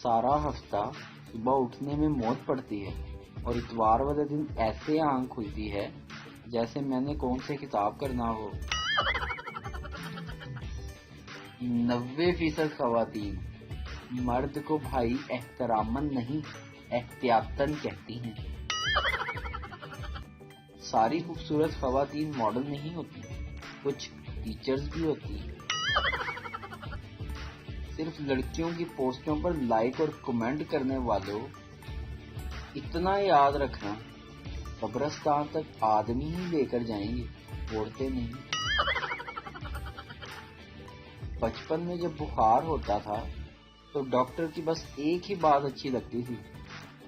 सारा हफ्ता सुबह उठने में मौत पड़ती है और इतवार वाले दिन ऐसे आंख खुलती है जैसे मैंने कौन से किताब करना हो। 90% खवातीन मर्द को भाई एहतरामन नहीं एहतियातन कहती हैं। सारी खूबसूरत खवातीन मॉडल नहीं होती, कुछ टीचर्स भी होती हैं। सिर्फ लड़कियों की पोस्टों पर लाइक और कमेंट करने वालों, इतना याद रखना, कब्रिस्तान तक आदमी ही लेकर जाएंगे, औरतें नहीं। बचपन में जब बुखार होता था तो डॉक्टर की बस एक ही बात अच्छी लगती थी,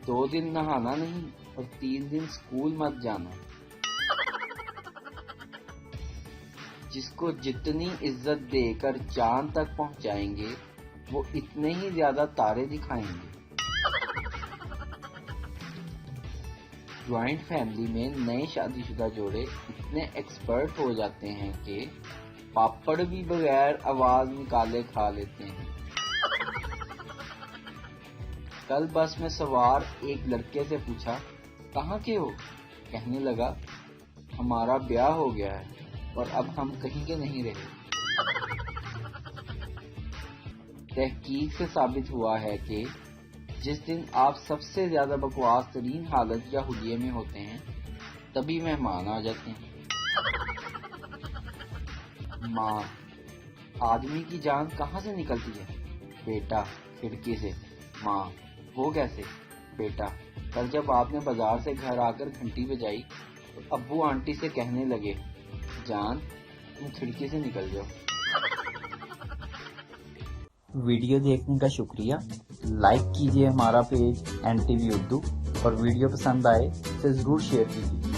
2 दिन नहाना नहीं और 3 दिन स्कूल मत जाना। जिसको जितनी इज्जत देकर चांद तक पहुंचाएंगे वो इतने ही ज्यादा तारे दिखाएंगे। ज्वाइंट फैमिली में नए शादीशुदा जोड़े इतने एक्सपर्ट हो जाते हैं कि पापड़ भी बगैर आवाज निकाले खा लेते हैं। कल बस में सवार एक लड़के से पूछा, कहाँ के हो? कहने लगा, हमारा ब्याह हो गया है और अब हम कहीं के नहीं रहे। तहकीक से साबित हुआ है कि जिस दिन आप सबसे ज्यादा बकवास तरीन हालत या हुलिये में होते हैं तभी मेहमान आ जाते हैं। माँ, आदमी की जान कहाँ से निकलती है? बेटा, खिड़की से। माँ, वो कैसे? बेटा, कल जब आपने बाजार से घर आकर घंटी बजाई तो अब्बू आंटी से कहने लगे, जान तुम खिड़की से निकल जाओ। वीडियो देखने का शुक्रिया। लाइक कीजिए हमारा पेज NTV उर्दू और वीडियो पसंद आए तो जरूर शेयर कीजिए।